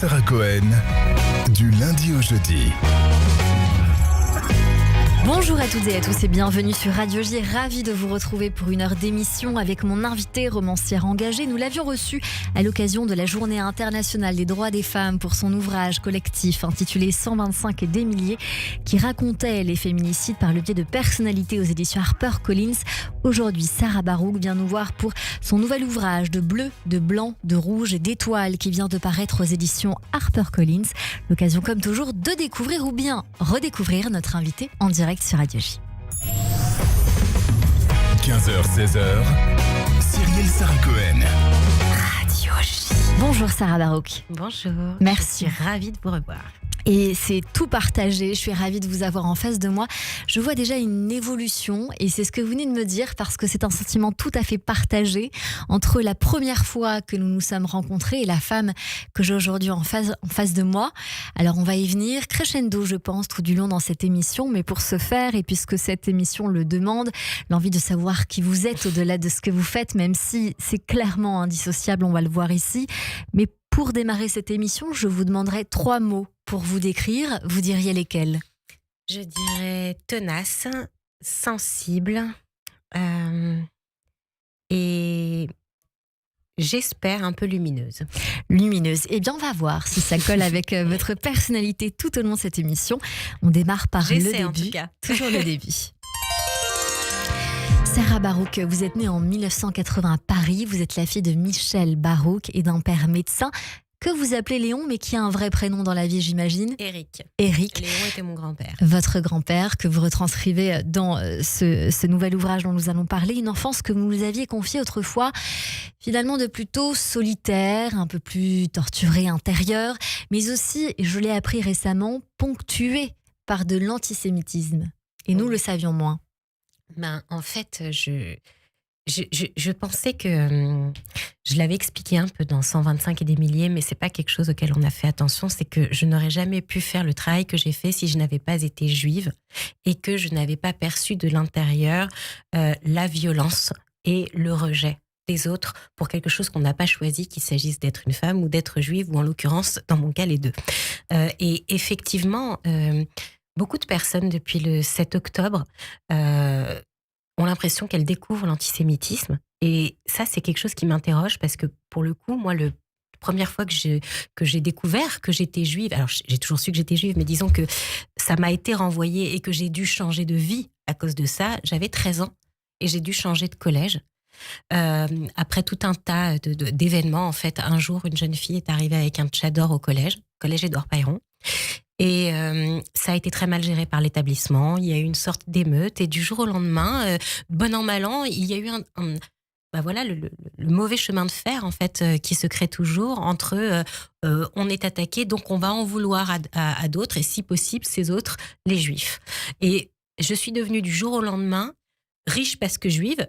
Sarah Cohen, du lundi au jeudi. Bonjour à toutes et à tous et bienvenue sur Radio J. Ravi de vous retrouver pour une heure d'émission avec mon invité, romancière engagée. Nous l'avions reçu à l'occasion de la Journée internationale des droits des femmes pour son ouvrage collectif intitulé 125 et des milliers qui racontait les féminicides par le biais de personnalités aux éditions HarperCollins. Aujourd'hui, Sarah Barouk vient nous voir pour son nouvel ouvrage de bleu, de blanc, de rouge et d'étoiles qui vient de paraître aux éditions HarperCollins. L'occasion comme toujours de découvrir ou bien redécouvrir notre invité en direct sur Radio J. 15h-16h, Cyrielle Sarah Cohen. Radio J. Bonjour Sarah Barouk. Bonjour. Merci. Je suis ravie de vous revoir. Et c'est tout partagé, je suis ravie de vous avoir en face de moi. Je vois déjà une évolution et c'est ce que vous venez de me dire parce que c'est un sentiment tout à fait partagé entre la première fois que nous nous sommes rencontrés et la femme que j'ai aujourd'hui en face de moi. Alors on va y venir crescendo je pense tout du long dans cette émission, mais pour ce faire et puisque cette émission le demande, l'envie de savoir qui vous êtes au-delà de ce que vous faites, même si c'est clairement indissociable, on va le voir ici. Mais pour démarrer cette émission, je vous demanderai 3 mots pour vous décrire. Vous diriez lesquels ? Je dirais tenace, sensible et j'espère un peu lumineuse. Lumineuse. Eh bien, on va voir si ça colle avec votre personnalité tout au long de cette émission. On démarre par le début. En tout cas. Toujours le début. Sarah Barouk, vous êtes née en 1980 à Paris. Vous êtes la fille de Michel Barouk et d'un père médecin que vous appelez Léon, mais qui a un vrai prénom dans la vie, j'imagine. Éric. Léon était mon grand-père. Votre grand-père, que vous retranscrivez dans ce nouvel ouvrage dont nous allons parler. Une enfance que vous nous aviez confiée autrefois, finalement de plutôt solitaire, un peu plus torturée intérieure, mais aussi, et je l'ai appris récemment, ponctuée par de l'antisémitisme. Et nous le savions moins. En fait, je pensais que je l'avais expliqué un peu dans 125 et des milliers, mais c'est pas quelque chose auquel on a fait attention. C'est que je n'aurais jamais pu faire le travail que j'ai fait si je n'avais pas été juive et que je n'avais pas perçu de l'intérieur la violence et le rejet des autres pour quelque chose qu'on n'a pas choisi, qu'il s'agisse d'être une femme ou d'être juive, ou en l'occurrence, dans mon cas, les deux. Et effectivement, beaucoup de personnes depuis le 7 octobre ont l'impression qu'elles découvrent l'antisémitisme. Et ça, c'est quelque chose qui m'interroge parce que, pour le coup, moi, la première fois que j'ai découvert que j'étais juive, alors j'ai toujours su que j'étais juive, mais disons que ça m'a été renvoyé et que j'ai dû changer de vie à cause de ça. J'avais 13 ans et j'ai dû changer de collège. Après tout un tas d'événements, en fait, un jour, une jeune fille est arrivée avec un tchador au collège Édouard Pailleron. Et ça a été très mal géré par l'établissement. Il y a eu une sorte d'émeute. Et du jour au lendemain, bon an, mal an, il y a eu le mauvais chemin de fer, en fait, qui se crée toujours entre on est attaqué, donc on va en vouloir à d'autres, et si possible, ces autres, les juifs. Et je suis devenue du jour au lendemain riche parce que juive,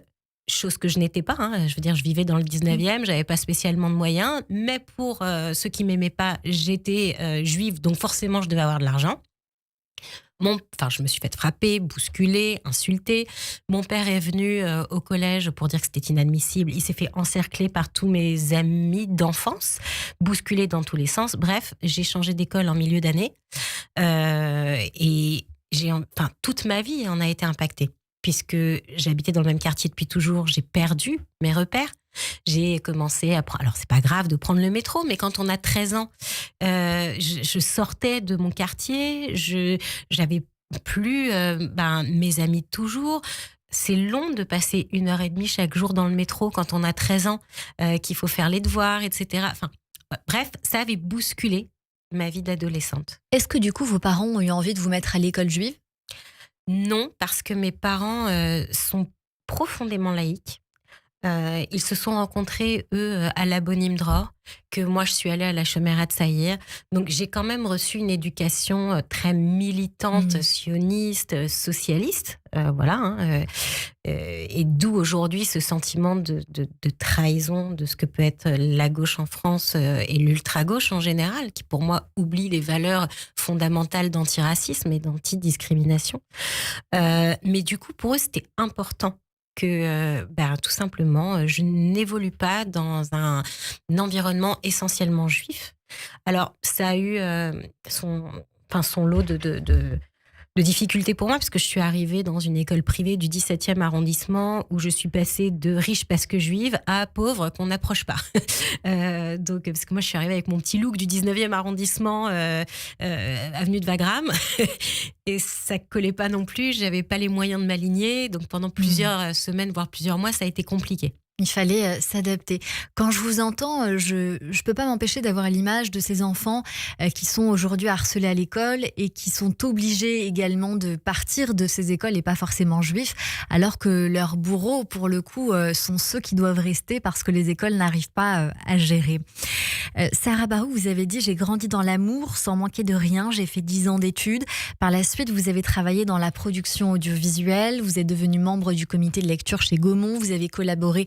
chose que je n'étais pas, hein. Je veux dire, je vivais dans le 19e, j'avais pas spécialement de moyens, mais pour ceux qui m'aimaient pas, j'étais juive, donc forcément je devais avoir de l'argent. Je me suis fait frapper, bousculer, insulter. Mon père est venu au collège pour dire que c'était inadmissible. Il s'est fait encercler par tous mes amis d'enfance, bousculer dans tous les sens. Bref, j'ai changé d'école en milieu d'année et toute ma vie en a été impactée. Puisque j'habitais dans le même quartier depuis toujours, j'ai perdu mes repères. J'ai commencé à prendre... Alors, c'est pas grave de prendre le métro, mais quand on a 13 ans, je sortais de mon quartier, j'avais plus mes amis de toujours. C'est long de passer 1h30 chaque jour dans le métro quand on a 13 ans, qu'il faut faire les devoirs, etc. Bref, ça avait bousculé ma vie d'adolescente. Est-ce que du coup, vos parents ont eu envie de vous mettre à l'école juive ? Non, parce que mes parents sont profondément laïcs. Ils se sont rencontrés, eux, à l'Abonim Dror, que moi, je suis allée à la Shomerat Saïr. Donc, j'ai quand même reçu une éducation très militante, sioniste, socialiste. Et d'où aujourd'hui ce sentiment de trahison de ce que peut être la gauche en France et l'ultra-gauche en général, qui pour moi oublie les valeurs fondamentales d'antiracisme et d'antidiscrimination. Mais du coup, pour eux, c'était important que tout simplement, je n'évolue pas dans un environnement essentiellement juif Alors, ça a eu son lot de difficultés pour moi, parce que je suis arrivée dans une école privée du 17e arrondissement où je suis passée de riche parce que juive à pauvre qu'on n'approche pas. Donc, parce que moi, je suis arrivée avec mon petit look du 19e arrondissement, avenue de Wagram, et ça collait pas non plus. J'avais pas les moyens de m'aligner. Donc, pendant plusieurs semaines, voire plusieurs mois, ça a été compliqué. Il fallait s'adapter. Quand je vous entends, je ne peux pas m'empêcher d'avoir l'image de ces enfants qui sont aujourd'hui harcelés à l'école et qui sont obligés également de partir de ces écoles et pas forcément juifs, alors que leurs bourreaux, pour le coup, sont ceux qui doivent rester parce que les écoles n'arrivent pas à gérer. Sarah Barou, vous avez dit « J'ai grandi dans l'amour sans manquer de rien, j'ai fait 10 ans d'études ». Par la suite, vous avez travaillé dans la production audiovisuelle, vous êtes devenu membre du comité de lecture chez Gaumont, vous avez collaboré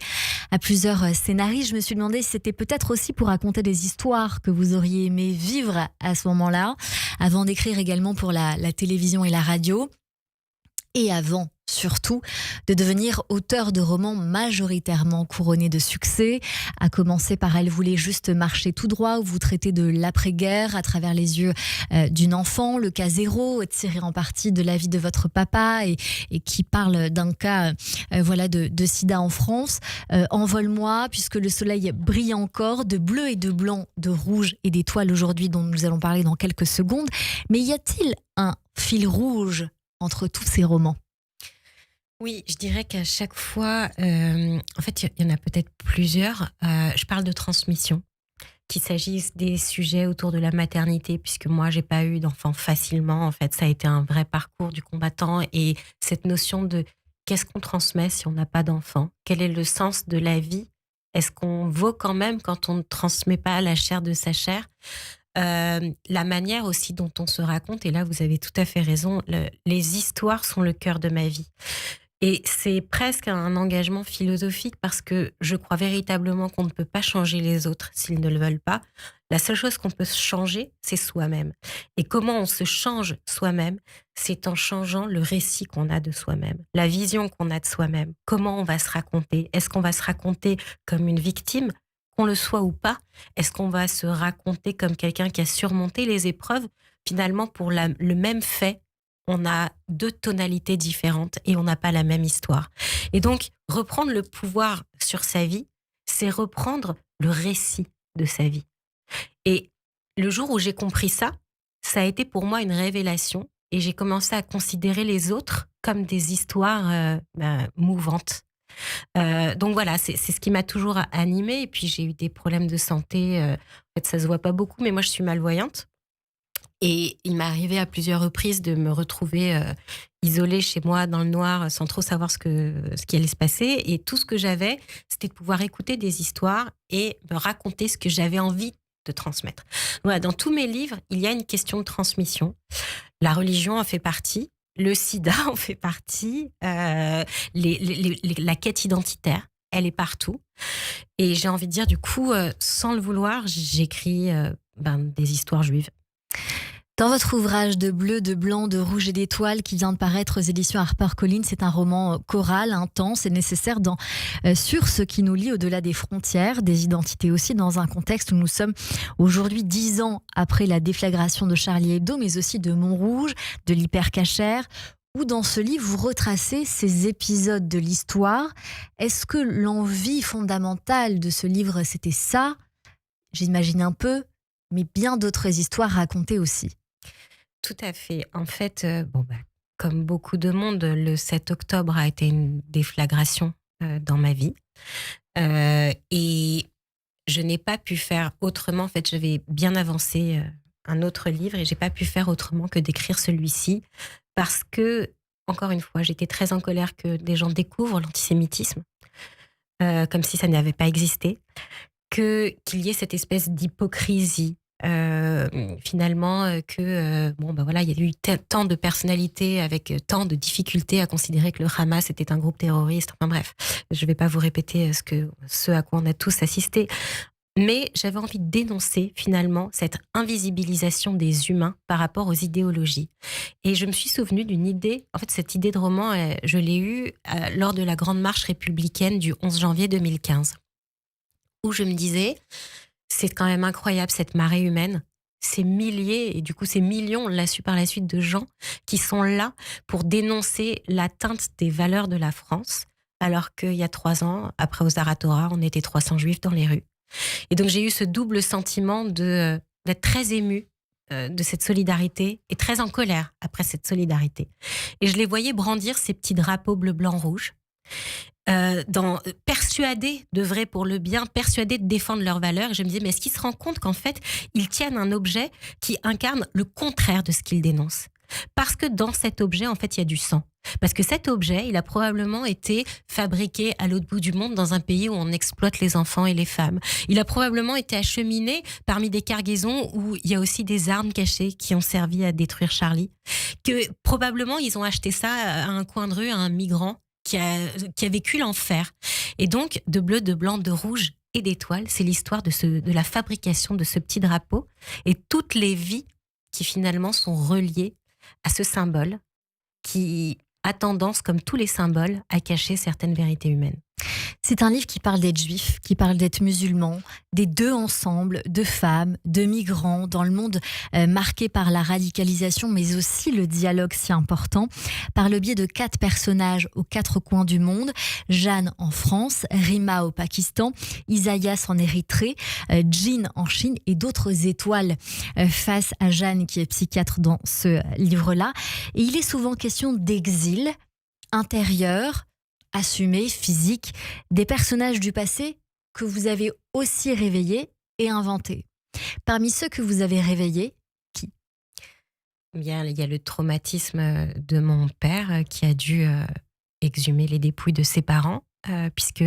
à plusieurs scénaristes. Je me suis demandé si c'était peut-être aussi pour raconter des histoires que vous auriez aimé vivre à ce moment-là, avant d'écrire également pour la télévision et la radio, et avant surtout de devenir auteur de romans majoritairement couronnés de succès, à commencer par Elle voulait juste marcher tout droit, où vous traitez de l'après-guerre à travers les yeux d'une enfant, Le cas zéro, tiré en partie de la vie de votre papa et qui parle d'un cas de sida en France. Envole-moi, puisque le soleil brille encore, de bleu et de blanc, de rouge et d'étoiles aujourd'hui, dont nous allons parler dans quelques secondes. Mais y a-t-il un fil rouge entre tous ces romans ? Oui, je dirais qu'à chaque fois, en fait, il y en a peut-être plusieurs. Je parle de transmission, qu'il s'agisse des sujets autour de la maternité, puisque moi, j'ai pas eu d'enfant facilement. En fait, ça a été un vrai parcours du combattant, et cette notion de qu'est-ce qu'on transmet si on n'a pas d'enfant ? Quel est le sens de la vie ? Est-ce qu'on vaut quand même quand on ne transmet pas la chair de sa chair ? La manière aussi dont on se raconte, et là, vous avez tout à fait raison, les histoires sont le cœur de ma vie. Et c'est presque un engagement philosophique, parce que je crois véritablement qu'on ne peut pas changer les autres s'ils ne le veulent pas. La seule chose qu'on peut changer, c'est soi-même. Et comment on se change soi-même ? C'est en changeant le récit qu'on a de soi-même, la vision qu'on a de soi-même. Comment on va se raconter ? Est-ce qu'on va se raconter comme une victime, qu'on le soit ou pas ? Est-ce qu'on va se raconter comme quelqu'un qui a surmonté les épreuves ? Finalement, pour le même fait, on a 2 tonalités différentes et on n'a pas la même histoire. Et donc, reprendre le pouvoir sur sa vie, c'est reprendre le récit de sa vie. Et le jour où j'ai compris ça, ça a été pour moi une révélation, et j'ai commencé à considérer les autres comme des histoires mouvantes. Donc voilà, c'est ce qui m'a toujours animée. Et puis j'ai eu des problèmes de santé. En fait, ça se voit pas beaucoup, mais moi je suis malvoyante. Et il m'est arrivé à plusieurs reprises de me retrouver isolée chez moi dans le noir, sans trop savoir ce qui allait se passer. Et tout ce que j'avais, c'était de pouvoir écouter des histoires et me raconter ce que j'avais envie de transmettre. Voilà, dans tous mes livres, il y a une question de transmission. La religion en fait partie. Le sida en fait partie. La quête identitaire, elle est partout. Et j'ai envie de dire, du coup, sans le vouloir, j'écris des histoires juives. Dans votre ouvrage de bleu, de blanc, de rouge et d'étoiles qui vient de paraître aux éditions HarperCollins, c'est un roman choral, intense et nécessaire sur ce qui nous lie au-delà des frontières, des identités aussi, dans un contexte où nous sommes aujourd'hui 10 ans après la déflagration de Charlie Hebdo, mais aussi de Montrouge, de l'hypercacher, où dans ce livre, vous retracez ces épisodes de l'histoire. Est-ce que l'envie fondamentale de ce livre, c'était ça ? J'imagine un peu, mais bien d'autres histoires racontées aussi. Tout à fait. En fait, comme beaucoup de monde, le 7 octobre a été une déflagration dans ma vie. Et je n'ai pas pu faire autrement. En fait, j'avais bien avancé un autre livre et j'ai pas pu faire autrement que d'écrire celui-ci, parce que, encore une fois, j'étais très en colère que des gens découvrent l'antisémitisme, comme si ça n'avait pas existé, qu'il y ait cette espèce d'hypocrisie. Finalement, il y a eu tant de personnalités avec tant de difficultés à considérer que le Hamas était un groupe terroriste. Enfin bref, je ne vais pas vous répéter ce à quoi on a tous assisté. Mais j'avais envie de dénoncer finalement cette invisibilisation des humains par rapport aux idéologies. Et je me suis souvenue d'une idée. En fait, cette idée de roman, je l'ai eue lors de la grande marche républicaine du 11 janvier 2015, où je me disais, c'est quand même incroyable cette marée humaine. Ces milliers, et du coup ces millions, on l'a su par la suite, de gens qui sont là pour dénoncer l'atteinte des valeurs de la France, alors qu'il y a 3 ans, après aux Aratora, on était 300 juifs dans les rues. Et donc j'ai eu ce double sentiment d'être très émue de cette solidarité et très en colère après cette solidarité. Et je les voyais brandir ces petits drapeaux bleu, blanc, rouge, persuadés d'œuvrer pour le bien, persuadés de défendre leurs valeurs. Et je me disais, mais est-ce qu'ils se rendent compte qu'en fait, ils tiennent un objet qui incarne le contraire de ce qu'ils dénoncent ? Parce que dans cet objet, en fait, il y a du sang. Parce que cet objet, il a probablement été fabriqué à l'autre bout du monde, dans un pays où on exploite les enfants et les femmes. Il a probablement été acheminé parmi des cargaisons où il y a aussi des armes cachées qui ont servi à détruire Charlie. Que probablement, ils ont acheté ça à un coin de rue, à un migrant qui a vécu l'enfer. Et donc, de bleu, de blanc, de rouge et d'étoiles, c'est l'histoire de la fabrication de ce petit drapeau et toutes les vies qui finalement sont reliées à ce symbole qui a tendance, comme tous les symboles, à cacher certaines vérités humaines. C'est un livre qui parle d'être juif, qui parle d'être musulman, des deux ensembles, de femmes, de migrants, dans le monde marqué par la radicalisation, mais aussi le dialogue si important, par le biais de 4 personnages aux 4 coins du monde. Jeanne en France, Rima au Pakistan, Isaïas en Érythrée, Jean en Chine et d'autres étoiles face à Jeanne qui est psychiatre dans ce livre-là. Et il est souvent question d'exil intérieur, assumé, physique, des personnages du passé que vous avez aussi réveillés et inventés. Parmi ceux que vous avez réveillés, qui ? Il y a le traumatisme de mon père qui a dû exhumer les dépouilles de ses parents, puisque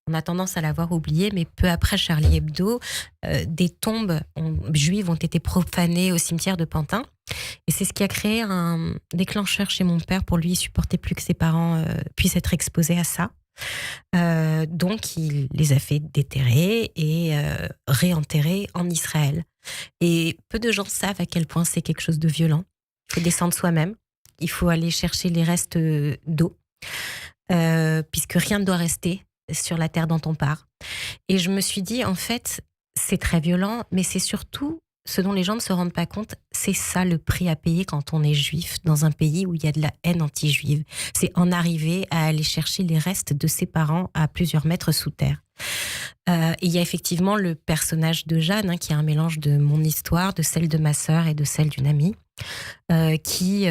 on a tendance à l'avoir oublié, mais peu après Charlie Hebdo, des tombes juives ont été profanées au cimetière de Pantin. Et c'est ce qui a créé un déclencheur chez mon père. Pour lui, il supportait plus que ses parents puissent être exposés à ça. Donc, il les a fait déterrer et réenterrer en Israël. Et peu de gens savent à quel point c'est quelque chose de violent. Il faut descendre soi-même. Il faut aller chercher les restes d'eau, puisque rien ne doit rester sur la terre dont on part. Et je me suis dit, en fait, c'est très violent, mais c'est surtout ce dont les gens ne se rendent pas compte, c'est ça le prix à payer quand on est juif dans un pays où il y a de la haine anti-juive. C'est en arriver à aller chercher les restes de ses parents à plusieurs mètres sous terre. Et il y a effectivement le personnage de Jeanne, qui est un mélange de mon histoire, de celle de ma sœur et de celle d'une amie, qui...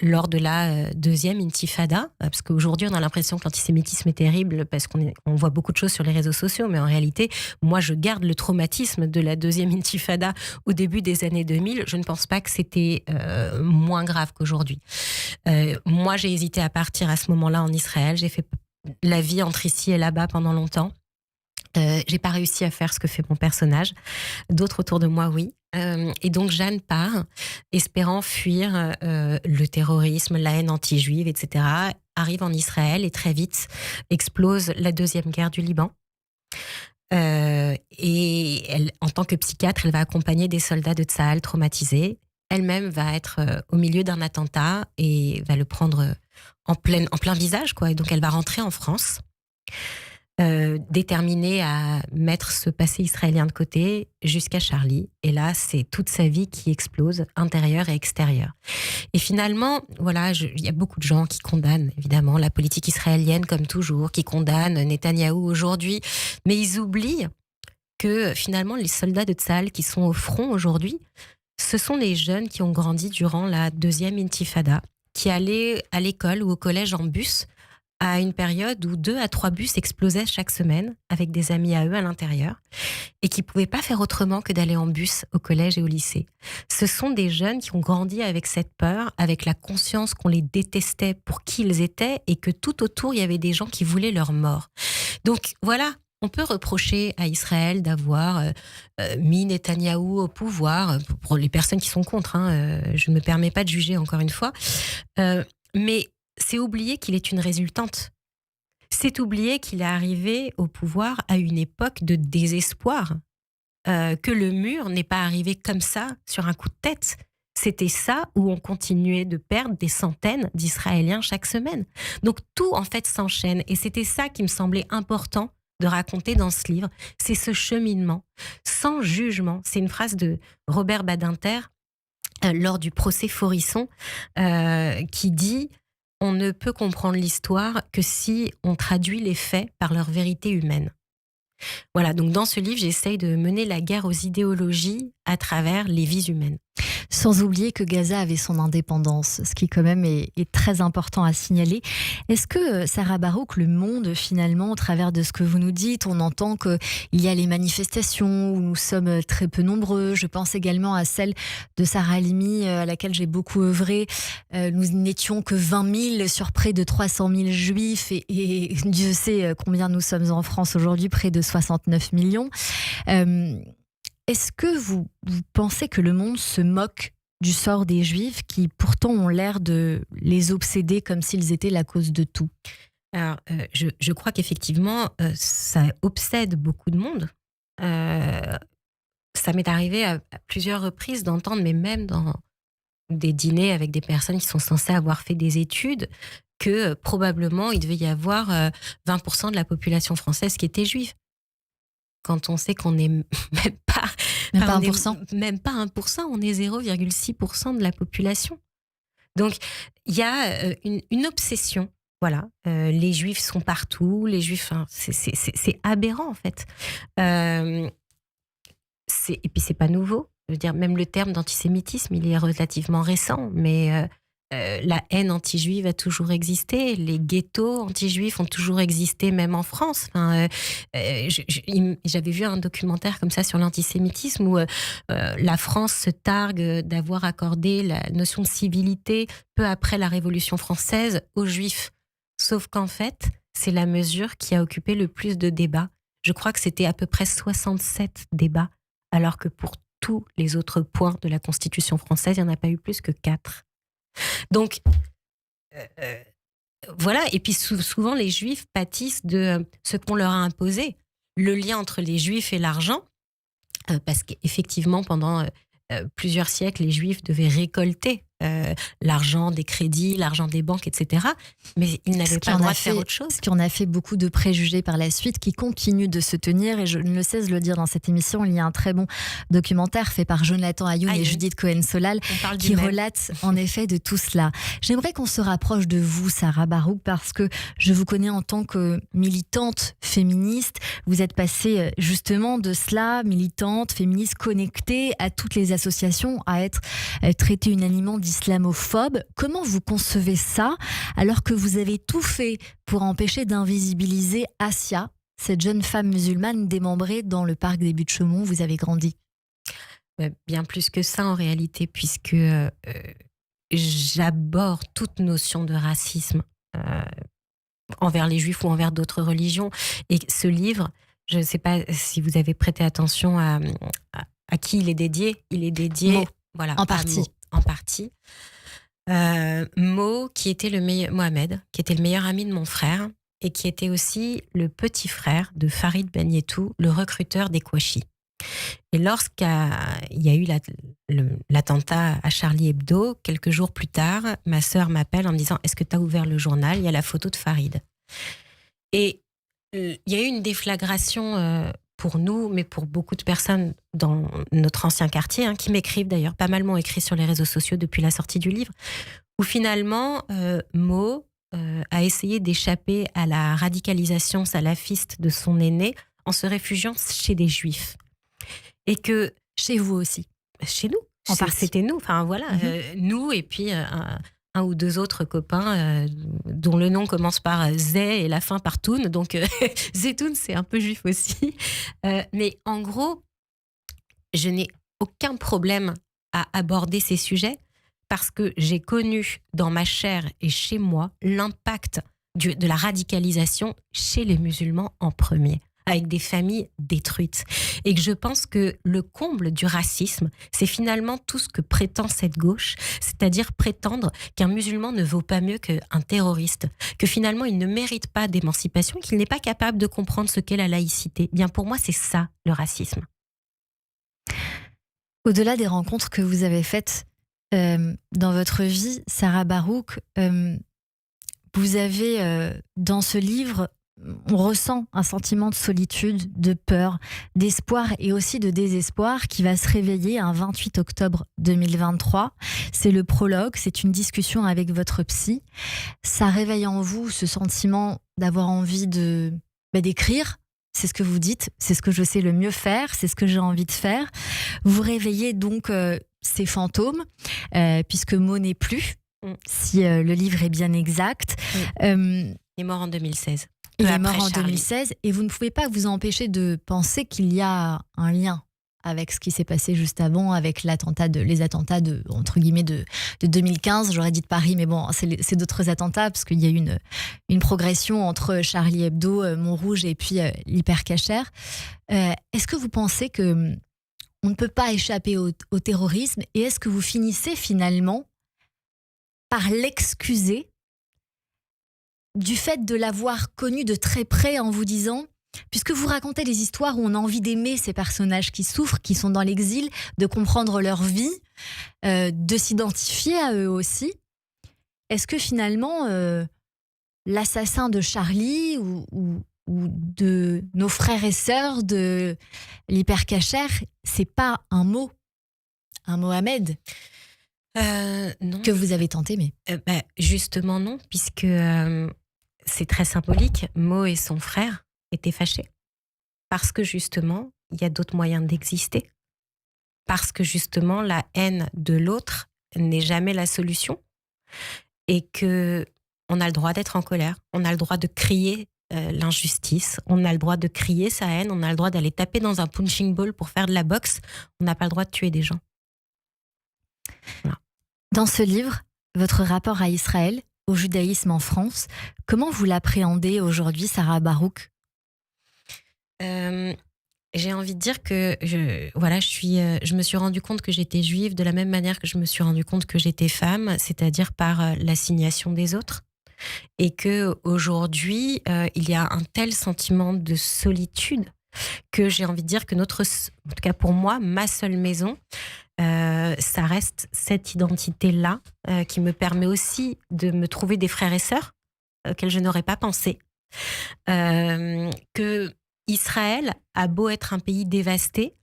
lors de la deuxième intifada, parce qu'aujourd'hui on a l'impression que l'antisémitisme est terrible parce qu'on voit beaucoup de choses sur les réseaux sociaux, mais en réalité, moi je garde le traumatisme de la deuxième intifada au début des années 2000. Je ne pense pas que c'était moins grave qu'aujourd'hui. Moi j'ai hésité à partir à ce moment-là en Israël, j'ai fait la vie entre ici et là-bas pendant longtemps. J'ai pas réussi à faire ce que fait mon personnage. D'autres autour de moi, oui. Et donc Jeanne part, espérant fuir le terrorisme, la haine anti-juive, etc. Arrive en Israël et très vite explose la deuxième guerre du Liban. Et elle, en tant que psychiatre, elle va accompagner des soldats de Tsahal traumatisés. Elle-même va être au milieu d'un attentat et va le prendre en plein visage, quoi. Et donc elle va rentrer en France. Déterminée à mettre ce passé israélien de côté jusqu'à Charlie. Et là, c'est toute sa vie qui explose, intérieure et extérieure. Et finalement, voilà, il y a beaucoup de gens qui condamnent, évidemment, la politique israélienne, comme toujours, qui condamnent Netanyahou aujourd'hui. Mais ils oublient que, finalement, les soldats de Tsahal qui sont au front aujourd'hui, ce sont les jeunes qui ont grandi durant la deuxième intifada, qui allaient à l'école ou au collège en bus, à une période où 2 à 3 bus explosaient chaque semaine avec des amis à eux à l'intérieur et qui ne pouvaient pas faire autrement que d'aller en bus au collège et au lycée. Ce sont des jeunes qui ont grandi avec cette peur, avec la conscience qu'on les détestait pour qui ils étaient et que tout autour, il y avait des gens qui voulaient leur mort. Donc voilà, on peut reprocher à Israël d'avoir mis Netanyahou au pouvoir, pour les personnes qui sont contre, je ne me permets pas de juger encore une fois, mais c'est oublier qu'il est une résultante. C'est oublier qu'il est arrivé au pouvoir à une époque de désespoir. Que le mur n'est pas arrivé comme ça, sur un coup de tête. C'était ça où on continuait de perdre des centaines d'Israéliens chaque semaine. Donc tout, en fait, s'enchaîne. Et c'était ça qui me semblait important de raconter dans ce livre, c'est ce cheminement, sans jugement. C'est une phrase de Robert Badinter, lors du procès Faurisson, qui dit « On ne peut comprendre l'histoire que si on traduit les faits par leur vérité humaine ». Voilà, donc dans ce livre, j'essaye de mener la guerre aux idéologies à travers les vies humaines. Sans oublier que Gaza avait son indépendance, ce qui quand même est très important à signaler. Est-ce que, Sarah Barouk, le monde finalement, au travers de ce que vous nous dites, on entend qu'il y a les manifestations où nous sommes très peu nombreux. Je pense également à celle de Sarah Halimi, à laquelle j'ai beaucoup œuvré. Nous n'étions que 20 000 sur près de 300 000 juifs et Dieu sait combien nous sommes en France aujourd'hui, près de 69 millions. Est-ce que vous pensez que le monde se moque du sort des Juifs qui pourtant ont l'air de les obséder comme s'ils étaient la cause de tout? Alors, je crois qu'effectivement, ça obsède beaucoup de monde. Ça m'est arrivé à plusieurs reprises d'entendre, mais même dans des dîners avec des personnes qui sont censées avoir fait des études, que probablement il devait y avoir 20% de la population française qui était juive. Quand on sait qu'on n'est même pas... Même pas 1%. Même pas 1%, on est 0,6% de la population. Donc, il y a une obsession. Voilà, les Juifs sont partout, les Juifs... c'est aberrant, en fait. Et puis, c'est pas nouveau. Je veux dire, même le terme d'antisémitisme, il est relativement récent, mais... la haine anti-juive a toujours existé, les ghettos anti-juifs ont toujours existé, même en France. Enfin, j'avais vu un documentaire comme ça sur l'antisémitisme où la France se targue d'avoir accordé la notion de civilité peu après la Révolution française aux juifs. Sauf qu'en fait, c'est la mesure qui a occupé le plus de débats. Je crois que c'était à peu près 67 débats, alors que pour tous les autres points de la Constitution française, il n'y en a pas eu plus que 4. Donc, voilà. Et puis souvent, les Juifs pâtissent de ce qu'on leur a imposé. Le lien entre les Juifs et l'argent, parce qu'effectivement, pendant plusieurs siècles, les Juifs devaient récolter l'argent des crédits, l'argent des banques, etc. Mais ils n'avaient pas le droit de faire autre chose. Ce qui en a fait beaucoup de préjugés par la suite, qui continuent de se tenir. Et je ne cesse de le dire dans cette émission, il y a un très bon documentaire fait par Jonathan Ayoun et Judith Cohen-Solal qui relate en effet de tout cela. J'aimerais qu'on se rapproche de vous, Sarah Barouk, parce que je vous connais en tant que militante féministe. Vous êtes passée justement de cela, militante, féministe, connectée à toutes les associations, à être traitée unanimement islamophobe. Comment vous concevez ça alors que vous avez tout fait pour empêcher d'invisibiliser Asia, cette jeune femme musulmane démembrée dans le parc des Buttes-Chaumont où vous avez grandi? Bien plus que ça en réalité, puisque j'aborde toute notion de racisme envers les Juifs ou envers d'autres religions. Et ce livre, je ne sais pas si vous avez prêté attention à qui il est dédié. Il est dédié voilà, en partie. En partie. Mo, qui était Mohamed, qui était le meilleur ami de mon frère et qui était aussi le petit frère de Farid Bagnetou, le recruteur des Kouachi. Et lorsqu'il y a eu l'attentat à Charlie Hebdo, quelques jours plus tard, ma sœur m'appelle en me disant « Est-ce que tu as ouvert le journal ? Il y a la photo de Farid. » Et il y a eu une déflagration pour nous, mais pour beaucoup de personnes dans notre ancien quartier, qui m'écrivent d'ailleurs, pas mal m'ont écrit sur les réseaux sociaux depuis la sortie du livre, où finalement, Mo a essayé d'échapper à la radicalisation salafiste de son aîné en se réfugiant chez des Juifs. Et que... Chez vous aussi. Chez nous. En partie. C'était nous, enfin voilà, nous et puis... un ou deux autres copains dont le nom commence par Zé et la fin par Toun. Donc, Zetoun, c'est un peu juif aussi. Mais en gros, je n'ai aucun problème à aborder ces sujets parce que j'ai connu dans ma chair et chez moi l'impact de la radicalisation chez les musulmans en premier, avec des familles détruites. Et que je pense que le comble du racisme, c'est finalement tout ce que prétend cette gauche, c'est-à-dire prétendre qu'un musulman ne vaut pas mieux qu'un terroriste, que finalement il ne mérite pas d'émancipation, qu'il n'est pas capable de comprendre ce qu'est la laïcité. Bien pour moi, c'est ça le racisme. Au-delà des rencontres que vous avez faites dans votre vie, Sarah Barouk, vous avez dans ce livre on ressent un sentiment de solitude, de peur, d'espoir et aussi de désespoir qui va se réveiller un 28 octobre 2023. C'est le prologue, c'est une discussion avec votre psy. Ça réveille en vous ce sentiment d'avoir envie d'écrire. C'est ce que vous dites, c'est ce que je sais le mieux faire, c'est ce que j'ai envie de faire. Vous réveillez donc ces fantômes, puisque Mo n'est plus, si le livre est bien exact. Il est mort en 2016. Il est mort en 2016 et vous ne pouvez pas vous empêcher de penser qu'il y a un lien avec ce qui s'est passé juste avant, avec les attentats entre guillemets de 2015. J'aurais dit de Paris, mais bon, c'est d'autres attentats parce qu'il y a eu une progression entre Charlie Hebdo, Montrouge et puis l'hypercacher. Est-ce que vous pensez que on ne peut pas échapper au terrorisme et est-ce que vous finissez finalement par l'excuser du fait de l'avoir connu de très près en vous disant, puisque vous racontez des histoires où on a envie d'aimer ces personnages qui souffrent, qui sont dans l'exil, de comprendre leur vie, de s'identifier à eux aussi, est-ce que finalement l'assassin de Charlie ou de nos frères et sœurs de l'hypercacher, c'est pas un Mohamed non. que vous avez tant aimé? Justement non, puisque c'est très symbolique. Mo et son frère étaient fâchés. Parce que justement, il y a d'autres moyens d'exister. Parce que justement, la haine de l'autre n'est jamais la solution. Et qu'on a le droit d'être en colère. On a le droit de crier l'injustice. On a le droit de crier sa haine. On a le droit d'aller taper dans un punching ball pour faire de la boxe. On n'a pas le droit de tuer des gens. Voilà. Dans ce livre, votre rapport à Israël, au judaïsme en France, comment vous l'appréhendez aujourd'hui, Sarah Barouk ? J'ai envie de dire que je me suis rendu compte que j'étais juive de la même manière que je me suis rendu compte que j'étais femme, c'est-à-dire par l'assignation des autres. Et qu'aujourd'hui, il y a un tel sentiment de solitude que j'ai envie de dire que en tout cas pour moi, ma seule maison, ça reste cette identité-là qui me permet aussi de me trouver des frères et sœurs auxquels je n'aurais pas pensé. Que Israël a beau être un pays dévasté,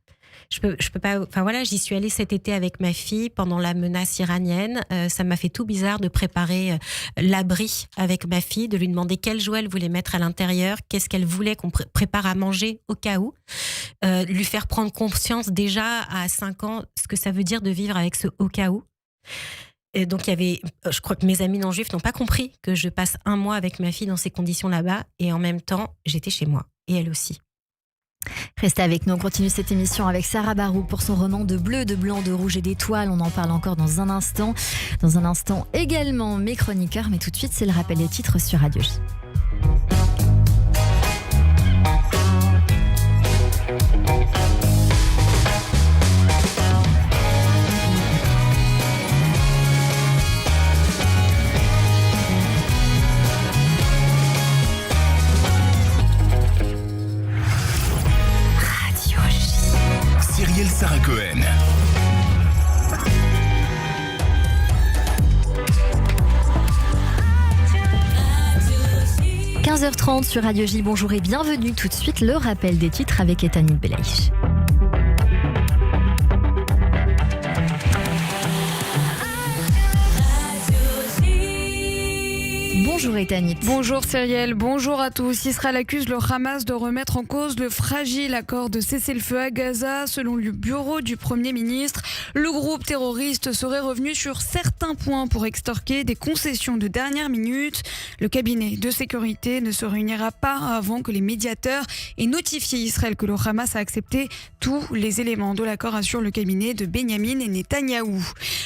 je peux pas. Enfin voilà, j'y suis allée cet été avec ma fille pendant la menace iranienne. Ça m'a fait tout bizarre de préparer l'abri avec ma fille, de lui demander quel jouet elle voulait mettre à l'intérieur, qu'est-ce qu'elle voulait qu'on prépare à manger au cas où. Lui faire prendre conscience déjà à 5 ans ce que ça veut dire de vivre avec ce au cas où. Et donc je crois que mes amis non juifs n'ont pas compris que je passe 1 mois avec ma fille dans ces conditions là-bas et en même temps j'étais chez moi et elle aussi. Restez avec nous, on continue cette émission avec Sarah Barouk pour son roman De bleu, de blanc, de rouge et d'étoiles. On en parle encore dans un instant. Dans un instant également mes chroniqueurs, mais tout de suite c'est le rappel des titres sur Radio J. Cyrielle Sarah Cohen. – 15h30 sur Radio J. Bonjour et bienvenue. Tout de suite, le rappel des titres avec Etanit Belaïch. Bonjour Etanit. Bonjour Cyrielle, bonjour à tous. Israël accuse le Hamas de remettre en cause le fragile accord de cessez-le-feu à Gaza. Selon le bureau du Premier ministre, le groupe terroriste serait revenu sur certains points pour extorquer des concessions de dernière minute. Le cabinet de sécurité ne se réunira pas avant que les médiateurs aient notifié Israël que le Hamas a accepté tous les éléments de l'accord, assure le cabinet de Benyamin Netanyahou.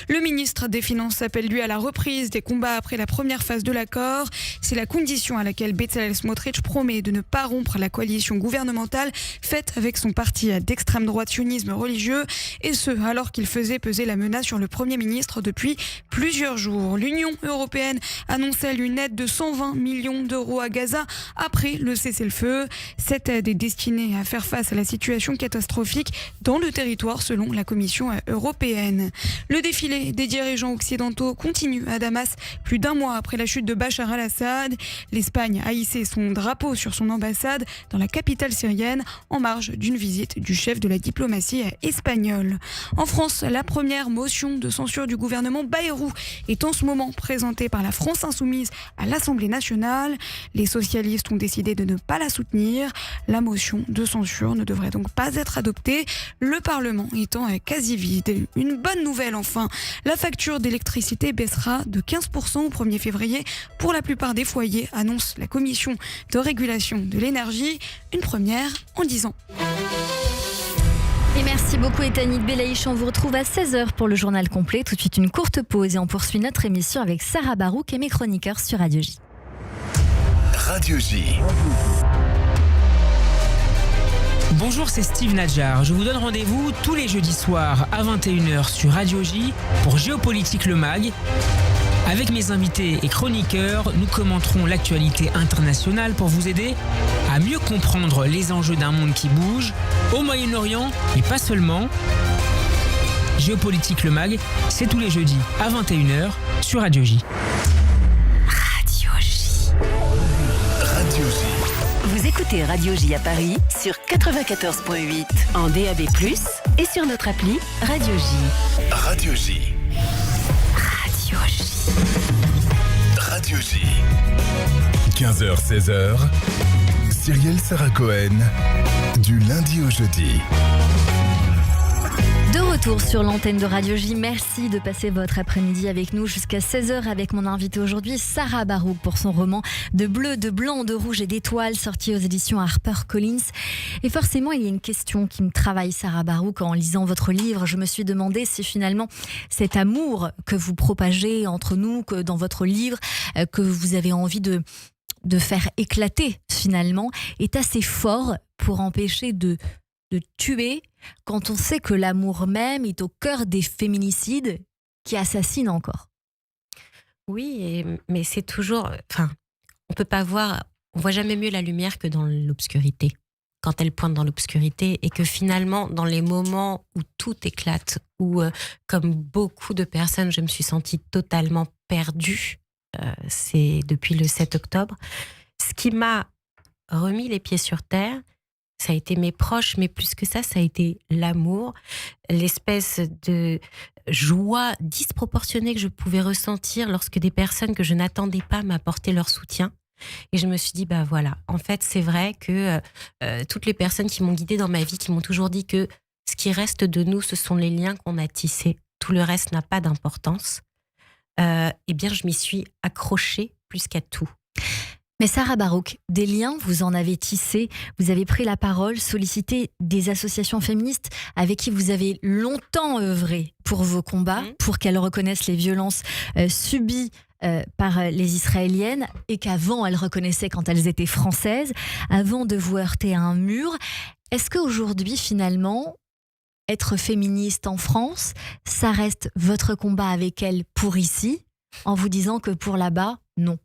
Le ministre des Finances appelle lui à la reprise des combats après la première phase de l'accord. C'est la condition à laquelle Bezalel Smotrich promet de ne pas rompre la coalition gouvernementale faite avec son parti d'extrême droite sionisme religieux, et ce alors qu'il faisait peser la menace sur le Premier ministre depuis plusieurs jours. L'Union européenne annonce une aide de 120 millions d'euros à Gaza après le cessez-le-feu. Cette aide est destinée à faire face à la situation catastrophique dans le territoire selon la Commission européenne. Le défilé des dirigeants occidentaux continue à Damas plus d'1 mois après la chute de Bachar al-Assad. L'Espagne a hissé son drapeau sur son ambassade dans la capitale syrienne en marge d'une visite du chef de la diplomatie espagnole. En France, la première motion de censure du gouvernement Bayrou est en ce moment présentée par la France Insoumise à l'Assemblée nationale. Les socialistes ont décidé de ne pas la soutenir. La motion de censure ne devrait donc pas être adoptée, le Parlement étant quasi vide. Une bonne nouvelle enfin, la facture d'électricité baissera de 15% au 1er février pour la plupart des foyers, annonce la Commission de régulation de l'énergie, une première en 10 ans. Et merci beaucoup Ethanit Belaïch, on vous retrouve à 16h pour le journal complet. Tout de suite une courte pause et on poursuit notre émission avec Sarah Barouk et mes chroniqueurs sur Radio J. Radio J. Bonjour, c'est Steve Nadjar. Je vous donne rendez-vous tous les jeudis soirs à 21h sur Radio J pour Géopolitique le Mag. Avec mes invités et chroniqueurs, nous commenterons l'actualité internationale pour vous aider à mieux comprendre les enjeux d'un monde qui bouge, au Moyen-Orient, mais pas seulement. Géopolitique le Mag, c'est tous les jeudis à 21h sur Radio J. Radio J. Radio J. Vous écoutez Radio J à Paris sur 94.8 en DAB+, et sur notre appli Radio J. Radio J. Radio J. Radio J. 15h-16h. Cyrielle Sarah Cohen. Du lundi au jeudi. De retour sur l'antenne de Radio J, merci de passer votre après-midi avec nous jusqu'à 16h avec mon invité aujourd'hui, Sarah Barouk, pour son roman De bleu, de blanc, de rouge et d'étoiles, sorti aux éditions HarperCollins. Et forcément, il y a une question qui me travaille, Sarah Barouk. En lisant votre livre, je me suis demandé si finalement cet amour que vous propagez entre nous, que dans votre livre, que vous avez envie de faire éclater finalement, est assez fort pour empêcher de tuer, quand on sait que l'amour même est au cœur des féminicides qui assassinent encore. Oui, mais c'est toujours... Enfin, on voit jamais mieux la lumière que dans l'obscurité. Quand elle pointe dans l'obscurité, et que finalement, dans les moments où tout éclate, où, comme beaucoup de personnes, je me suis sentie totalement perdue, c'est depuis le 7 octobre, ce qui m'a remis les pieds sur terre, ça a été mes proches, mais plus que ça a été l'amour, l'espèce de joie disproportionnée que je pouvais ressentir lorsque des personnes que je n'attendais pas m'apportaient leur soutien. Et je me suis dit, voilà, en fait, c'est vrai que toutes les personnes qui m'ont guidée dans ma vie, qui m'ont toujours dit que ce qui reste de nous, ce sont les liens qu'on a tissés. Tout le reste n'a pas d'importance. Eh bien, je m'y suis accrochée plus qu'à tout. Mais Sarah Barouk, des liens, vous en avez tissé, vous avez pris la parole, sollicité des associations féministes avec qui vous avez longtemps œuvré pour vos combats, pour qu'elles reconnaissent les violences subies par les Israéliennes et qu'avant elles reconnaissaient quand elles étaient françaises, avant de vous heurter à un mur. Est-ce qu'aujourd'hui, finalement, être féministe en France, ça reste votre combat avec elles pour ici, en vous disant que pour là-bas, non?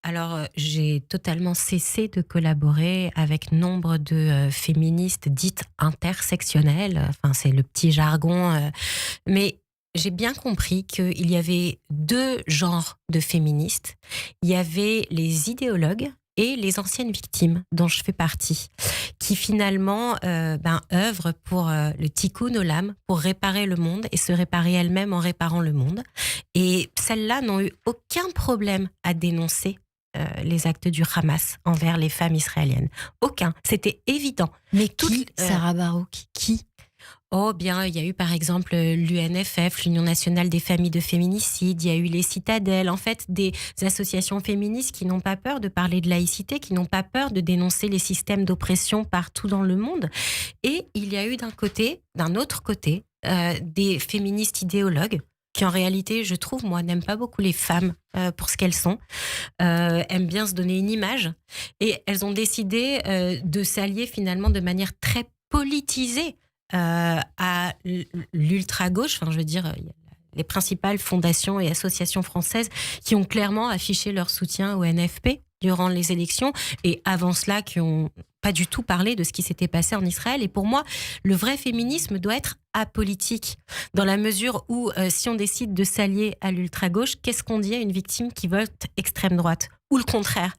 Alors, j'ai totalement cessé de collaborer avec nombre de féministes dites intersectionnelles. Enfin, c'est le petit jargon. Mais j'ai bien compris qu'il y avait deux genres de féministes. Il y avait les idéologues et les anciennes victimes, dont je fais partie, qui finalement œuvrent pour le tikkun olam, pour réparer le monde et se réparer elles-mêmes en réparant le monde. Et celles-là n'ont eu aucun problème à dénoncer les actes du Hamas envers les femmes israéliennes. Aucun. C'était évident. Mais qui, Sarah Barouk, qui? Oh bien, il y a eu par exemple l'UNFF, l'Union nationale des familles de féminicides, il y a eu les Citadelles, en fait des associations féministes qui n'ont pas peur de parler de laïcité, qui n'ont pas peur de dénoncer les systèmes d'oppression partout dans le monde. Et il y a eu d'un autre côté, des féministes idéologues qui en réalité, je trouve, moi, n'aiment pas beaucoup les femmes pour ce qu'elles sont, aiment bien se donner une image, et elles ont décidé de s'allier finalement de manière très politisée à l'ultra-gauche, enfin je veux dire, les principales fondations et associations françaises qui ont clairement affiché leur soutien au NFP durant les élections, et avant cela qui ont pas du tout parlé de ce qui s'était passé en Israël. Et pour moi, le vrai féminisme doit être apolitique, dans la mesure où si on décide de s'allier à l'ultra-gauche, qu'est-ce qu'on dit à une victime qui vote extrême droite ? Ou le contraire ?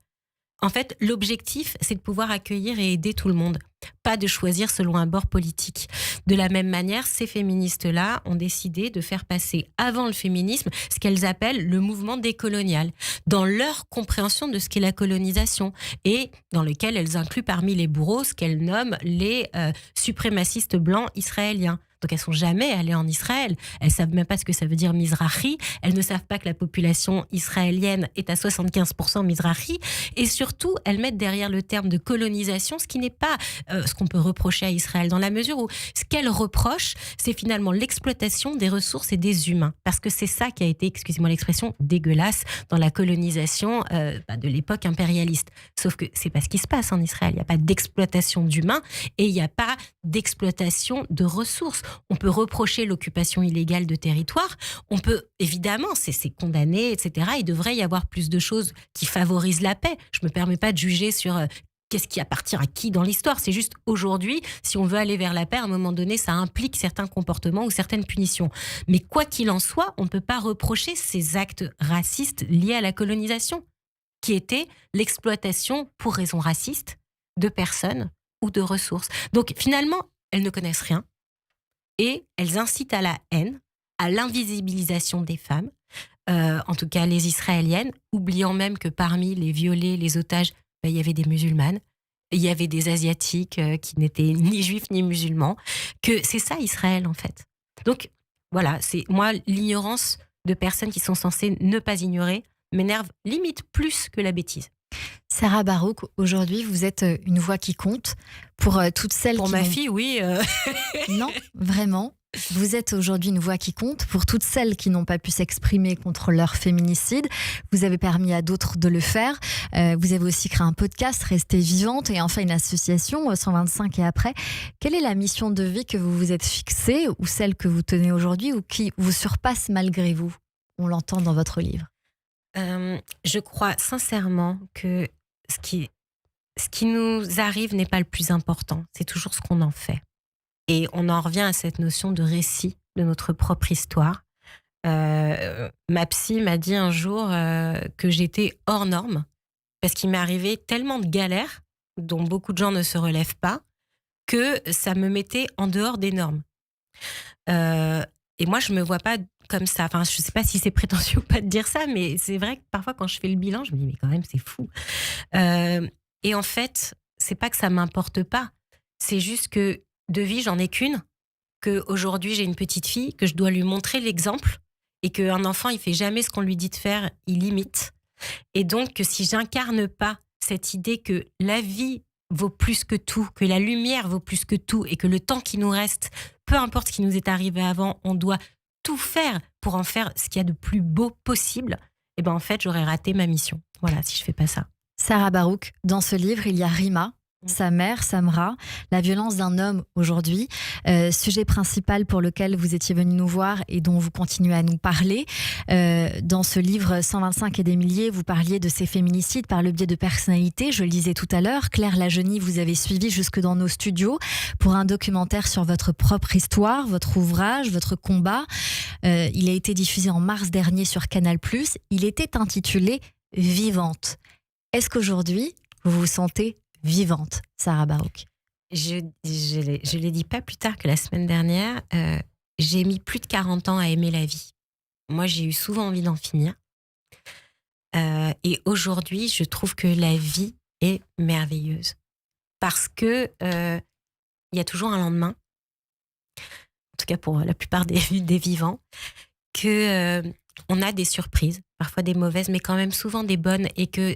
En fait, l'objectif, c'est de pouvoir accueillir et aider tout le monde, pas de choisir selon un bord politique. De la même manière, ces féministes-là ont décidé de faire passer avant le féminisme ce qu'elles appellent le mouvement décolonial, dans leur compréhension de ce qu'est la colonisation, et dans lequel elles incluent parmi les bourreaux ce qu'elles nomment les suprémacistes blancs israéliens. Donc elles sont jamais allées en Israël. Elles savent même pas ce que ça veut dire Mizrahi. Elles ne savent pas que la population israélienne est à 75% Mizrahi. Et surtout, elles mettent derrière le terme de colonisation ce qui n'est pas ce qu'on peut reprocher à Israël, dans la mesure où ce qu'elles reprochent, c'est finalement l'exploitation des ressources et des humains. Parce que c'est ça qui a été, excusez-moi l'expression, dégueulasse dans la colonisation de l'époque impérialiste. Sauf que c'est pas ce qui se passe en Israël. Il n'y a pas d'exploitation d'humains et il n'y a pas d'exploitation de ressources. On peut reprocher l'occupation illégale de territoire. On peut, évidemment, c'est condamné, etc. Il devrait y avoir plus de choses qui favorisent la paix. Je ne me permets pas de juger sur qu'est-ce qui appartient à qui dans l'histoire. C'est juste aujourd'hui, si on veut aller vers la paix, à un moment donné, ça implique certains comportements ou certaines punitions. Mais quoi qu'il en soit, on ne peut pas reprocher ces actes racistes liés à la colonisation, qui était l'exploitation pour raisons racistes de personnes ou de ressources. Donc finalement, elles ne connaissent rien. Et elles incitent à la haine, à l'invisibilisation des femmes, en tout cas les Israéliennes, oubliant même que parmi les violés, les otages, il y avait des musulmanes, il y avait des Asiatiques qui n'étaient ni juifs ni musulmans, que c'est ça Israël en fait. Donc voilà, c'est moi l'ignorance de personnes qui sont censées ne pas ignorer m'énerve limite plus que la bêtise. Sarah Barouk, aujourd'hui, vous êtes une voix qui compte pour toutes celles pour qui... ma fille, oui. Non, vraiment. Vous êtes aujourd'hui une voix qui compte pour toutes celles qui n'ont pas pu s'exprimer contre leur féminicide. Vous avez permis à d'autres de le faire. Vous avez aussi créé un podcast, Restez Vivante, et enfin une association, 125 et après. Quelle est la mission de vie que vous vous êtes fixée, ou celle que vous tenez aujourd'hui, ou qui vous surpasse malgré vous ? On l'entend dans votre livre. Je crois sincèrement que ce qui nous arrive n'est pas le plus important. C'est toujours ce qu'on en fait. Et on en revient à cette notion de récit de notre propre histoire. Ma psy m'a dit un jour que j'étais hors norme parce qu'il m'est arrivé tellement de galères dont beaucoup de gens ne se relèvent pas que ça me mettait en dehors des normes. Et moi, je me vois pas comme ça. Enfin, je sais pas si c'est prétentieux ou pas de dire ça, mais c'est vrai que parfois, quand je fais le bilan, je me dis, mais quand même, c'est fou. Et en fait, c'est pas que ça m'importe pas. C'est juste que de vie, j'en ai qu'une. Qu'aujourd'hui, j'ai une petite fille, que je dois lui montrer l'exemple. Et qu'un enfant, il fait jamais ce qu'on lui dit de faire, il imite. Et donc, que si j'incarne pas cette idée que la vie vaut plus que tout, que la lumière vaut plus que tout, et que le temps qui nous reste, peu importe ce qui nous est arrivé avant, on doit tout faire pour en faire ce qu'il y a de plus beau possible, et ben en fait, j'aurais raté ma mission. Voilà, si je fais pas ça. Sarah Barouk, dans ce livre, il y a Rima, sa mère, Samra, la violence d'un homme aujourd'hui, sujet principal pour lequel vous étiez venu nous voir et dont vous continuez à nous parler. Dans ce livre 125 et des milliers, vous parliez de ces féminicides par le biais de personnalités. Je le disais tout à l'heure, Claire Lajeunie, vous avez suivi jusque dans nos studios pour un documentaire sur votre propre histoire, votre ouvrage, votre combat. Il a été diffusé en mars dernier sur Canal+. Il était intitulé « Vivante ». Est-ce qu'aujourd'hui, vous vous sentez vivante, Sarah Barouk? Je l'ai dit pas plus tard que la semaine dernière, j'ai mis plus de 40 ans à aimer la vie. Moi, j'ai eu souvent envie d'en finir. Et aujourd'hui, je trouve que la vie est merveilleuse. Parce que y a toujours un lendemain, en tout cas pour la plupart des vivants, que on a des surprises, parfois des mauvaises, mais quand même souvent des bonnes, et que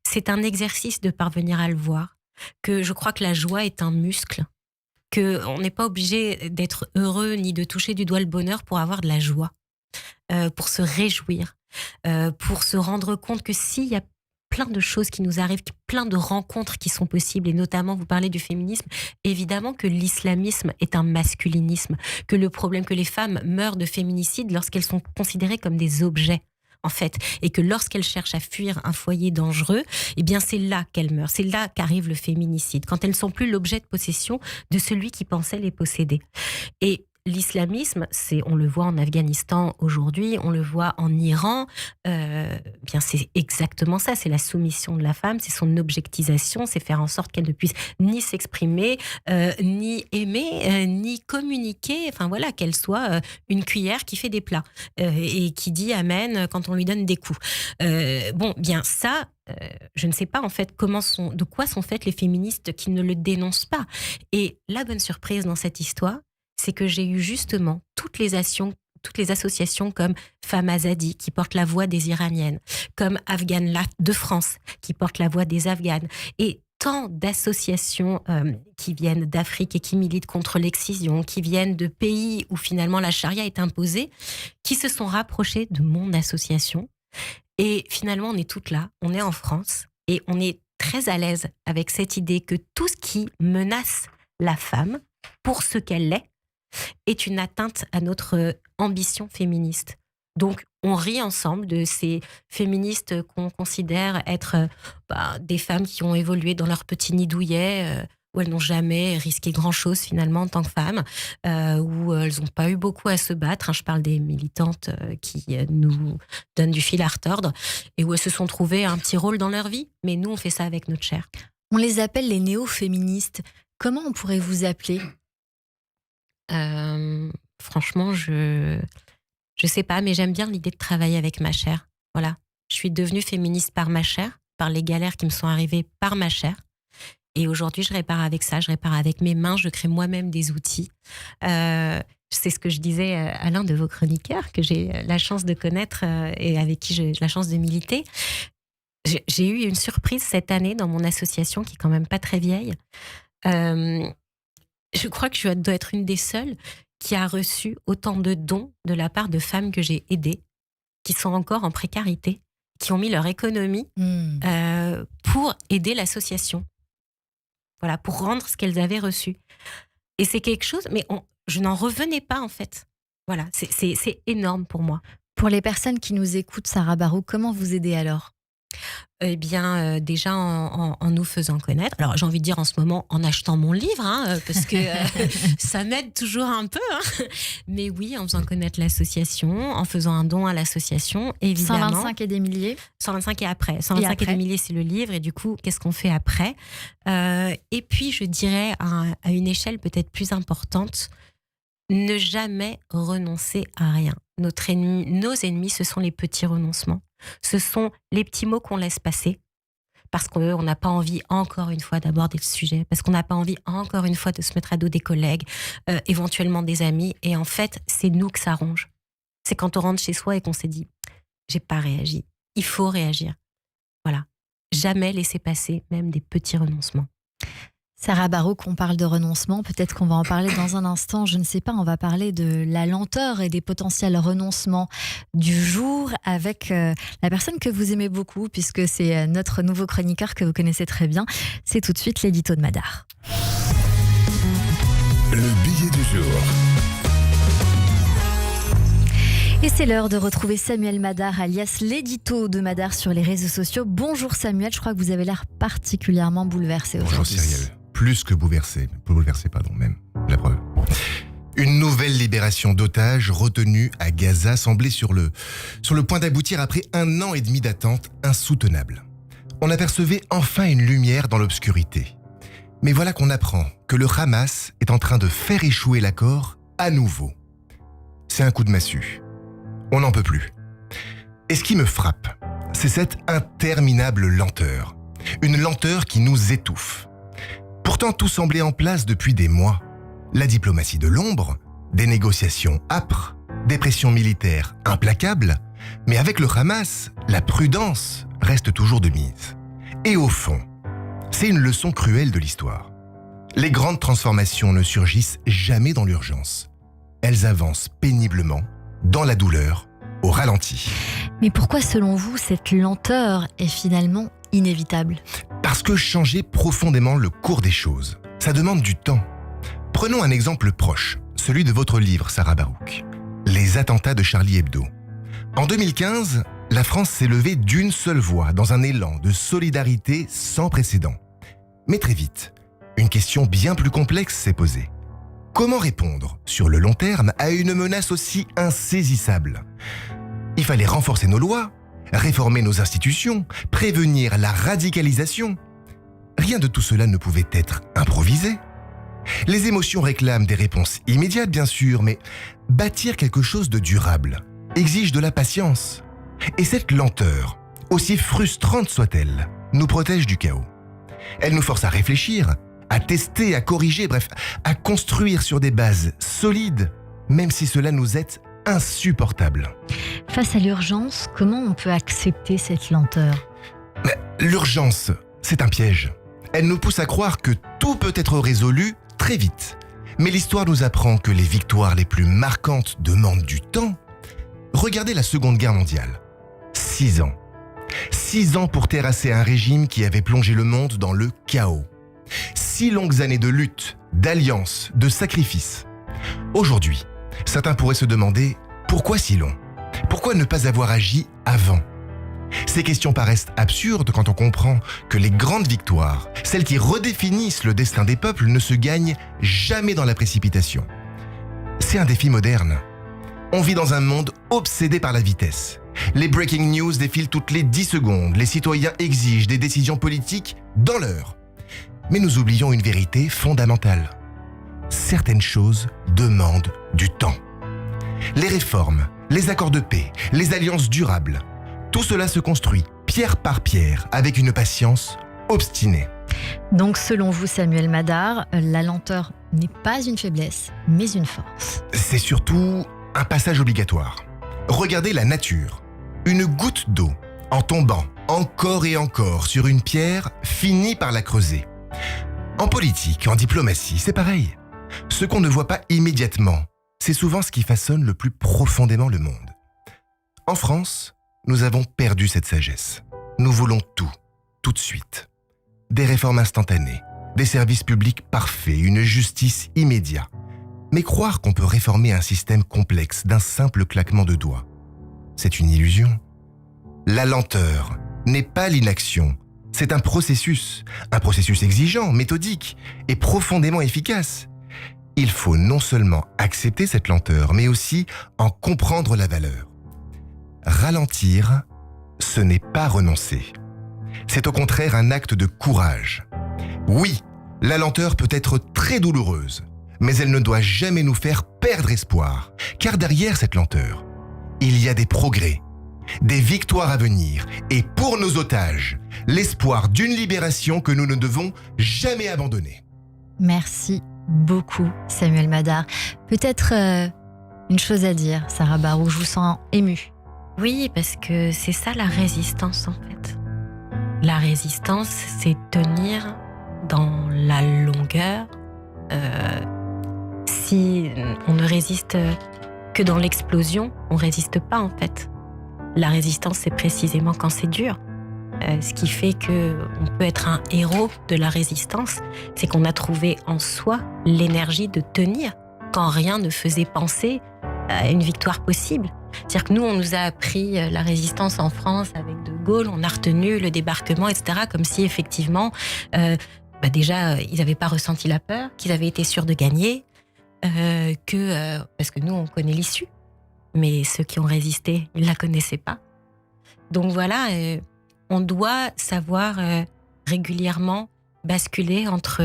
c'est un exercice de parvenir à le voir, que je crois que la joie est un muscle, qu'on n'est pas obligé d'être heureux ni de toucher du doigt le bonheur pour avoir de la joie, pour se réjouir, pour se rendre compte que s'il y a plein de choses qui nous arrivent, plein de rencontres qui sont possibles, et notamment, vous parlez du féminisme, évidemment que l'islamisme est un masculinisme, que le problème que les femmes meurent de féminicide lorsqu'elles sont considérées comme des objets, en fait, et que lorsqu'elles cherchent à fuir un foyer dangereux, eh bien c'est là qu'elles meurent, c'est là qu'arrive le féminicide, quand elles ne sont plus l'objet de possession de celui qui pensait les posséder. Et l'islamisme, on le voit en Afghanistan aujourd'hui, on le voit en Iran, bien c'est exactement ça, c'est la soumission de la femme, c'est son objectisation, c'est faire en sorte qu'elle ne puisse ni s'exprimer, ni aimer, ni communiquer, enfin voilà, qu'elle soit une cuillère qui fait des plats et qui dit amen quand on lui donne des coups. Bien ça, je ne sais pas en fait de quoi sont faites les féministes qui ne le dénoncent pas. Et la bonne surprise dans cette histoire, c'est que j'ai eu justement toutes les associations comme Femmes Azadi qui portent la voix des Iraniennes, comme Afghanes de France qui portent la voix des Afghanes, et tant d'associations qui viennent d'Afrique et qui militent contre l'excision, qui viennent de pays où finalement la charia est imposée, qui se sont rapprochées de mon association. Et finalement, on est toutes là, on est en France, et on est très à l'aise avec cette idée que tout ce qui menace la femme, pour ce qu'elle est une atteinte à notre ambition féministe. Donc, on rit ensemble de ces féministes qu'on considère être des femmes qui ont évolué dans leur petit nid douillet, où elles n'ont jamais risqué grand-chose finalement en tant que femmes, où elles n'ont pas eu beaucoup à se battre. Je parle des militantes qui nous donnent du fil à retordre et où elles se sont trouvées un petit rôle dans leur vie. Mais nous, on fait ça avec notre chair. On les appelle les néo-féministes. Comment on pourrait vous appeler ? Franchement, je sais pas, mais j'aime bien l'idée de travailler avec ma chair. Voilà. Je suis devenue féministe par ma chair, par les galères qui me sont arrivées par ma chair. Et aujourd'hui, je répare avec ça, je répare avec mes mains, je crée moi-même des outils. C'est ce que je disais à l'un de vos chroniqueurs, que j'ai la chance de connaître et avec qui j'ai la chance de militer. J'ai eu une surprise cette année dans mon association, qui est quand même pas très vieille. Je crois que je dois être une des seules qui a reçu autant de dons de la part de femmes que j'ai aidées, qui sont encore en précarité, qui ont mis leur économie pour aider l'association. Voilà, pour rendre ce qu'elles avaient reçu. Et c'est quelque chose, mais je n'en revenais pas en fait. Voilà, c'est énorme pour moi. Pour les personnes qui nous écoutent, Sarah Barraud, comment vous aider alors ? Eh bien, déjà en nous faisant connaître. Alors, j'ai envie de dire en ce moment, en achetant mon livre, parce que ça m'aide toujours un peu. Mais oui, en faisant connaître l'association, en faisant un don à l'association, évidemment. 125 et des milliers. 125 et après. 125 et des milliers, c'est le livre. Et du coup, qu'est-ce qu'on fait après ? Et puis, je dirais, à une échelle peut-être plus importante, ne jamais renoncer à rien. Nos ennemis, ce sont les petits renoncements. Ce sont les petits mots qu'on laisse passer parce qu'on n'a pas envie encore une fois d'aborder le sujet, parce qu'on n'a pas envie encore une fois de se mettre à dos des collègues, éventuellement des amis. Et en fait, c'est nous que ça ronge. C'est quand on rentre chez soi et qu'on s'est dit « j'ai pas réagi ». Il faut réagir. Voilà. Jamais laisser passer même des petits renoncements. Sarah Barraud, qu'on parle de renoncement, peut-être qu'on va en parler dans un instant, je ne sais pas, on va parler de la lenteur et des potentiels renoncements du jour avec la personne que vous aimez beaucoup, puisque c'est notre nouveau chroniqueur que vous connaissez très bien. C'est tout de suite l'édito de Madar. Le billet du jour. Et c'est l'heure de retrouver Samuel Madar, alias l'édito de Madar sur les réseaux sociaux. Bonjour Samuel, je crois que vous avez l'air particulièrement bouleversé aujourd'hui. Bonjour Cyrielle. Plus que bouleversé, même, la preuve. Une nouvelle libération d'otages retenus à Gaza semblait sur le point d'aboutir après 1 an et demi d'attente insoutenable. On apercevait enfin une lumière dans l'obscurité. Mais voilà qu'on apprend que le Hamas est en train de faire échouer l'accord à nouveau. C'est un coup de massue. On n'en peut plus. Et ce qui me frappe, c'est cette interminable lenteur. Une lenteur qui nous étouffe. Pourtant, tout semblait en place depuis des mois. La diplomatie de l'ombre, des négociations âpres, des pressions militaires implacables, mais avec le Hamas, la prudence reste toujours de mise. Et au fond, c'est une leçon cruelle de l'histoire. Les grandes transformations ne surgissent jamais dans l'urgence. Elles avancent péniblement, dans la douleur, au ralenti. Mais pourquoi, selon vous, cette lenteur est finalement inévitable ? Parce que changer profondément le cours des choses, ça demande du temps. Prenons un exemple proche, celui de votre livre, Sarah Barraud. Les attentats de Charlie Hebdo. En 2015, la France s'est levée d'une seule voix dans un élan de solidarité sans précédent. Mais très vite, une question bien plus complexe s'est posée. Comment répondre, sur le long terme, à une menace aussi insaisissable ? Il fallait renforcer nos lois, réformer nos institutions, prévenir la radicalisation. Rien de tout cela ne pouvait être improvisé. Les émotions réclament des réponses immédiates, bien sûr, mais bâtir quelque chose de durable exige de la patience. Et cette lenteur, aussi frustrante soit-elle, nous protège du chaos. Elle nous force à réfléchir, à tester, à corriger, bref, à construire sur des bases solides, même si cela nous est insupportable. Face à l'urgence, comment on peut accepter cette lenteur ? L'urgence, c'est un piège. Elle nous pousse à croire que tout peut être résolu très vite. Mais l'histoire nous apprend que les victoires les plus marquantes demandent du temps. Regardez la Seconde Guerre mondiale. 6 ans. 6 ans pour terrasser un régime qui avait plongé le monde dans le chaos. 6 longues années de lutte, d'alliance, de sacrifice. Aujourd'hui, certains pourraient se demander pourquoi si long ? Pourquoi ne pas avoir agi avant ? Ces questions paraissent absurdes quand on comprend que les grandes victoires, celles qui redéfinissent le destin des peuples, ne se gagnent jamais dans la précipitation. C'est un défi moderne. On vit dans un monde obsédé par la vitesse. Les breaking news défilent toutes les 10 secondes. Les citoyens exigent des décisions politiques dans l'heure. Mais nous oublions une vérité fondamentale. Certaines choses demandent du temps. Les réformes, les accords de paix, les alliances durables, tout cela se construit pierre par pierre avec une patience obstinée. Donc selon vous, Samuel Madar, la lenteur n'est pas une faiblesse, mais une force. C'est surtout un passage obligatoire. Regardez la nature. Une goutte d'eau, en tombant encore et encore sur une pierre, finit par la creuser. En politique, en diplomatie, c'est pareil. Ce qu'on ne voit pas immédiatement, c'est souvent ce qui façonne le plus profondément le monde. En France, nous avons perdu cette sagesse. Nous voulons tout de suite. Des réformes instantanées, des services publics parfaits, une justice immédiate. Mais croire qu'on peut réformer un système complexe d'un simple claquement de doigts, c'est une illusion. La lenteur n'est pas l'inaction, c'est un processus exigeant, méthodique et profondément efficace. Il faut non seulement accepter cette lenteur, mais aussi en comprendre la valeur. Ralentir, ce n'est pas renoncer. C'est au contraire un acte de courage. Oui, la lenteur peut être très douloureuse, mais elle ne doit jamais nous faire perdre espoir, car derrière cette lenteur, il y a des progrès, des victoires à venir, et pour nos otages, l'espoir d'une libération que nous ne devons jamais abandonner. Merci beaucoup, Samuel Madar. Peut-être une chose à dire, Sarah Barou, je vous sens émue. Oui, parce que c'est ça la résistance en fait. La résistance, c'est tenir dans la longueur. Si on ne résiste que dans l'explosion, on résiste pas en fait. La résistance, c'est précisément quand c'est dur. Ce qui fait qu'on peut être un héros de la résistance, c'est qu'on a trouvé en soi l'énergie de tenir quand rien ne faisait penser à une victoire possible. C'est-à-dire que nous, on nous a appris la résistance en France avec De Gaulle, on a retenu le débarquement, etc. Comme si effectivement, déjà, ils n'avaient pas ressenti la peur, qu'ils avaient été sûrs de gagner, parce que nous, on connaît l'issue. Mais ceux qui ont résisté, ils ne la connaissaient pas. Donc voilà, on doit savoir régulièrement basculer entre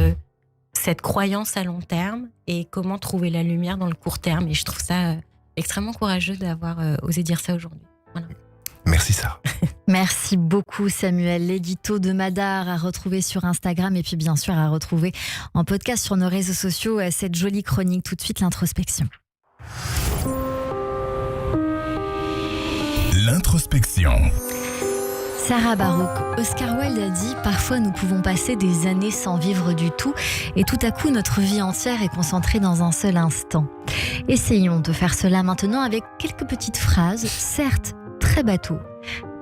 cette croyance à long terme et comment trouver la lumière dans le court terme. Et je trouve ça extrêmement courageux d'avoir osé dire ça aujourd'hui. Voilà. Merci Sarah. Merci beaucoup Samuel. L'édito de Madar à retrouver sur Instagram et puis bien sûr à retrouver en podcast sur nos réseaux sociaux cette jolie chronique. Tout de suite l'introspection. L'introspection. Sarah Barouk, Oscar Wilde a dit « Parfois nous pouvons passer des années sans vivre du tout et tout à coup notre vie entière est concentrée dans un seul instant. » Essayons de faire cela maintenant avec quelques petites phrases, certes très bateau,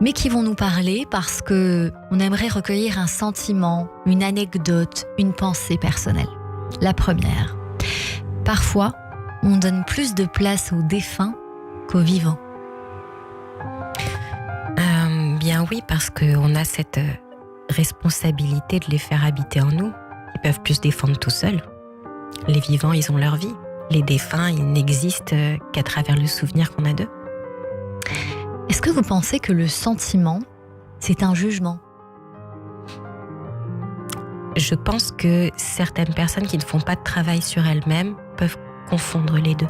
mais qui vont nous parler parce que on aimerait recueillir un sentiment, une anecdote, une pensée personnelle. La première. Parfois, on donne plus de place aux défunts qu'aux vivants. Bien oui, parce qu'on a cette responsabilité de les faire habiter en nous. Ils peuvent plus se défendre tout seuls. Les vivants, ils ont leur vie. Les défunts, ils n'existent qu'à travers le souvenir qu'on a d'eux. Est-ce que vous pensez que le sentiment, c'est un jugement ? Je pense que certaines personnes qui ne font pas de travail sur elles-mêmes peuvent confondre les deux.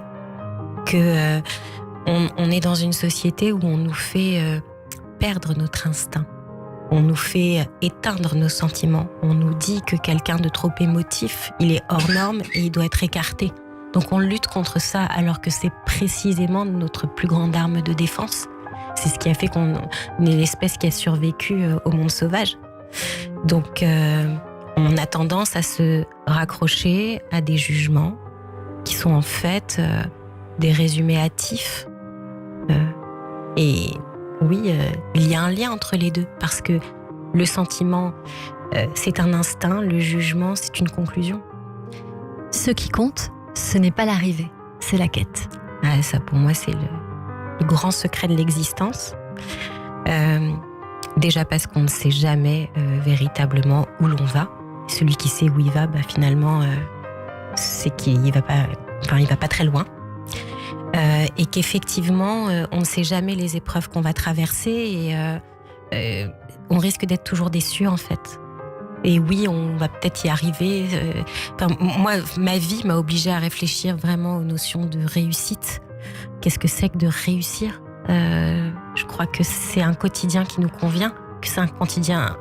On est dans une société où on nous fait perdre notre instinct. On nous fait éteindre nos sentiments. On nous dit que quelqu'un de trop émotif, il est hors norme et il doit être écarté. Donc on lutte contre ça alors que c'est précisément notre plus grande arme de défense. C'est ce qui a fait qu'on est l'espèce qui a survécu au monde sauvage. Donc on a tendance à se raccrocher à des jugements qui sont en fait des résumés hâtifs. Et oui, il y a un lien entre les deux, parce que le sentiment, c'est un instinct, le jugement, c'est une conclusion. Ce qui compte, ce n'est pas l'arrivée, c'est la quête. Ah, ça, pour moi, c'est le grand secret de l'existence. Déjà parce qu'on ne sait jamais véritablement où l'on va. Celui qui sait où il va, finalement, c'est qu'il va pas très loin. Et qu'effectivement, on ne sait jamais les épreuves qu'on va traverser et on risque d'être toujours déçu, en fait. Et oui, on va peut-être y arriver. Moi, ma vie m'a obligée à réfléchir vraiment aux notions de réussite. Qu'est-ce que c'est que de réussir ? Je crois que c'est un quotidien qui nous convient, que c'est un quotidien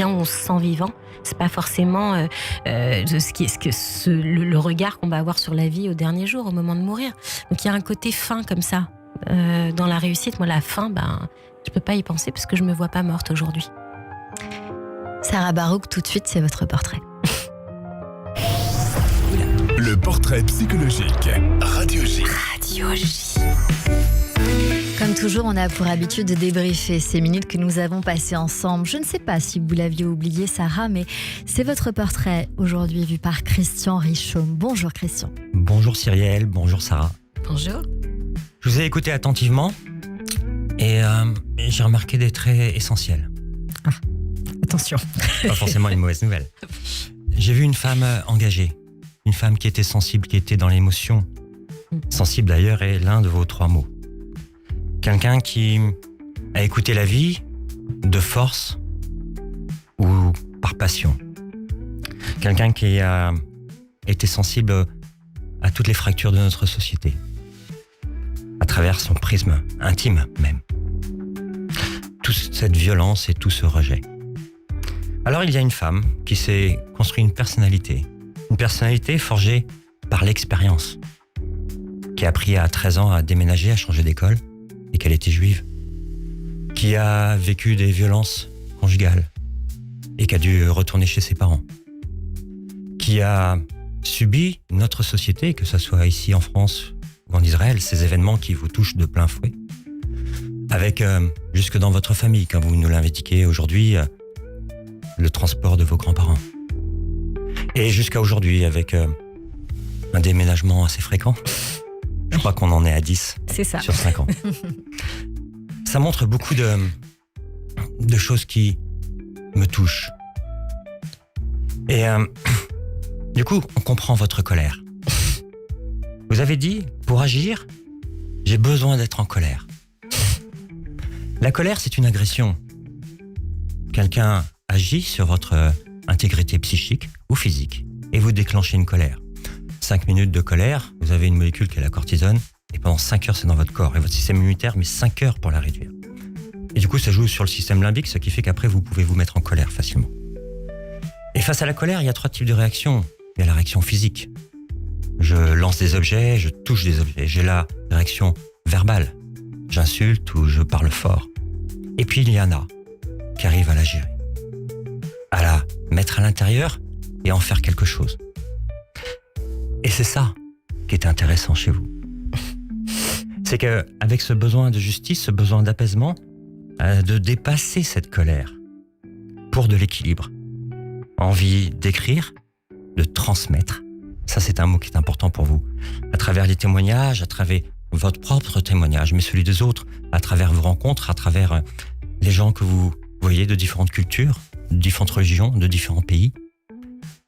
où on se sent vivant. C'est pas forcément le regard qu'on va avoir sur la vie au dernier jour, au moment de mourir. Donc il y a un côté fin comme ça dans la réussite. Moi, la fin, je peux pas y penser parce que je me vois pas morte aujourd'hui. Sarah Barouk, tout de suite, c'est votre portrait. Le portrait psychologique. Radio J. Comme toujours, on a pour habitude de débriefer ces minutes que nous avons passées ensemble. Je ne sais pas si vous l'aviez oublié, Sarah, mais c'est votre portrait aujourd'hui vu par Christian Richaume. Bonjour Christian. Bonjour Cyrielle, bonjour Sarah. Bonjour. Je vous ai écouté attentivement et j'ai remarqué des traits essentiels. Attention. Pas forcément une mauvaise nouvelle. J'ai vu une femme engagée, une femme qui était sensible, qui était dans l'émotion. Sensible d'ailleurs est l'un de vos 3 mots. Quelqu'un qui a écouté la vie de force ou par passion. Quelqu'un qui a été sensible à toutes les fractures de notre société, à travers son prisme intime même. Toute cette violence et tout ce rejet. Alors il y a une femme qui s'est construit une personnalité forgée par l'expérience, qui a appris à 13 ans à déménager, à changer d'école, et qu'elle était juive, qui a vécu des violences conjugales et qui a dû retourner chez ses parents, qui a subi notre société, que ce soit ici en France ou en Israël, ces événements qui vous touchent de plein fouet, avec jusque dans votre famille, comme vous nous l'indiquez aujourd'hui, le transport de vos grands-parents. Et jusqu'à aujourd'hui, avec un déménagement assez fréquent. Je crois qu'on en est à 10 C'est ça. Sur 5 ans. Ça montre beaucoup de choses qui me touchent. Et du coup, on comprend votre colère. Vous avez dit, pour agir, j'ai besoin d'être en colère. La colère, c'est une agression. Quelqu'un agit sur votre intégrité psychique ou physique et vous déclenchez une colère. 5 minutes de colère, vous avez une molécule qui est la cortisone et pendant 5 heures c'est dans votre corps et votre système immunitaire met 5 heures pour la réduire. Et du coup ça joue sur le système limbique, ce qui fait qu'après vous pouvez vous mettre en colère facilement. Et face à la colère, il y a 3 types de réactions. Il y a la réaction physique. Je lance des objets, je touche des objets. J'ai la réaction verbale. J'insulte ou je parle fort. Et puis il y en a qui arrivent à la gérer, à la mettre à l'intérieur et en faire quelque chose. Et c'est ça qui est intéressant chez vous. C'est qu'avec ce besoin de justice, ce besoin d'apaisement, de dépasser cette colère pour de l'équilibre, envie d'écrire, de transmettre, ça c'est un mot qui est important pour vous, à travers les témoignages, à travers votre propre témoignage, mais celui des autres, à travers vos rencontres, à travers les gens que vous voyez de différentes cultures, de différentes religions, de différents pays,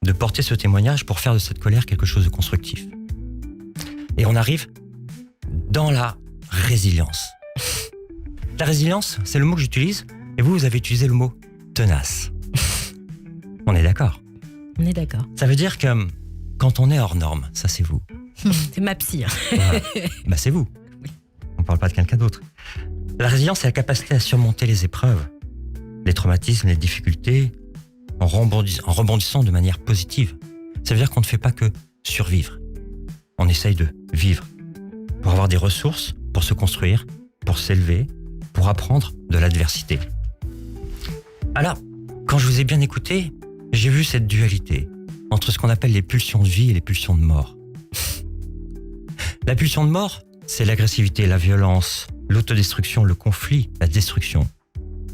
de porter ce témoignage pour faire de cette colère quelque chose de constructif. Et on arrive dans la résilience. La résilience, c'est le mot que j'utilise, et vous avez utilisé le mot tenace. On est d'accord? On est d'accord. Ça veut dire que quand on est hors norme, ça c'est vous. C'est ma psy. Voilà. Bah c'est vous. On parle pas de quelqu'un d'autre. La résilience, c'est la capacité à surmonter les épreuves, les traumatismes, les difficultés, en rebondissant de manière positive. Ça veut dire qu'on ne fait pas que survivre. On essaye de vivre pour avoir des ressources, pour se construire, pour s'élever, pour apprendre de l'adversité. Alors, quand je vous ai bien écouté, j'ai vu cette dualité entre ce qu'on appelle les pulsions de vie et les pulsions de mort. La pulsion de mort, c'est l'agressivité, la violence, l'autodestruction, le conflit, la destruction.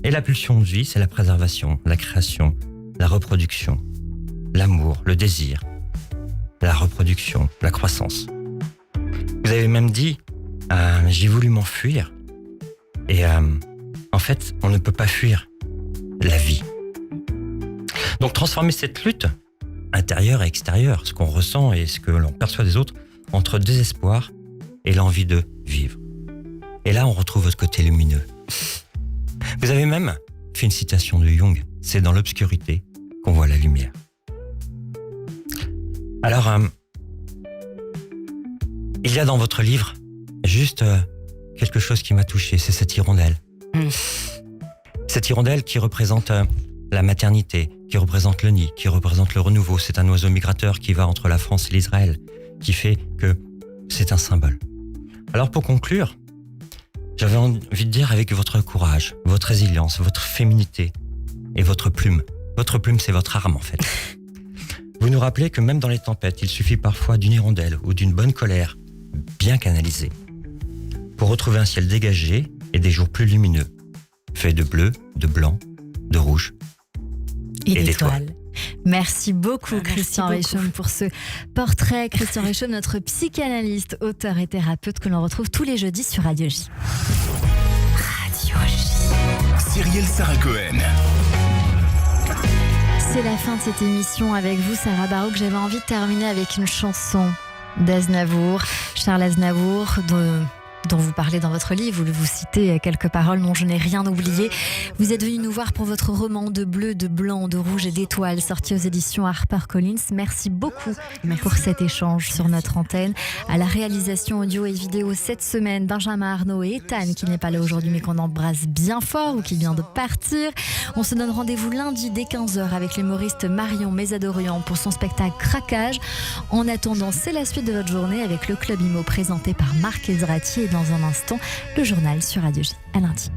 Et la pulsion de vie, c'est la préservation, la création, la reproduction, l'amour, le désir, la reproduction, la croissance. Vous avez même dit, j'ai voulu m'enfuir. Et en fait, on ne peut pas fuir la vie. Donc transformer cette lutte, intérieure et extérieure, ce qu'on ressent et ce que l'on perçoit des autres, entre désespoir et l'envie de vivre. Et là, on retrouve votre côté lumineux. Vous avez même fait une citation de Jung, c'est dans l'obscurité qu'on voit la lumière. Alors, il y a dans votre livre juste quelque chose qui m'a touché, c'est cette hirondelle. Cette hirondelle qui représente la maternité, qui représente le nid, qui représente le renouveau. C'est un oiseau migrateur qui va entre la France et l'Israël, qui fait que c'est un symbole. Alors pour conclure, j'avais envie de dire avec votre courage, votre résilience, votre féminité et votre plume. Votre plume, c'est votre arme en fait. Vous nous rappelez que même dans les tempêtes, il suffit parfois d'une hirondelle ou d'une bonne colère bien canalisée pour retrouver un ciel dégagé et des jours plus lumineux, faits de bleu, de blanc, de rouge et d'étoiles. Merci beaucoup, Christian Merci beaucoup. Reichaume, pour ce portrait. Christian Reichaume, notre psychanalyste, auteur et thérapeute que l'on retrouve tous les jeudis sur Radio J. Radio J. Cyrielle Sarah Cohen. C'est la fin de cette émission avec vous, Sarah Barouk. J'avais envie de terminer avec une chanson d'Aznavour, Charles Aznavour, dont vous parlez dans votre livre, vous citez quelques paroles dont je n'ai rien oublié. Vous êtes venu nous voir pour votre roman de bleu, de blanc, de rouge et d'étoiles, sorti aux éditions HarperCollins. Merci beaucoup pour cet échange sur notre antenne. À la réalisation audio et vidéo cette semaine, Benjamin Arnaud et Ethan, qui n'est pas là aujourd'hui mais qu'on embrasse bien fort ou qui vient de partir. On se donne rendez-vous lundi dès 15h avec l'humoriste Marion Mésadorian pour son spectacle Craquage. En attendant, c'est la suite de votre journée avec le Club Imo présenté par Marc Ezrati et dans un instant, le journal sur Radio J. À lundi.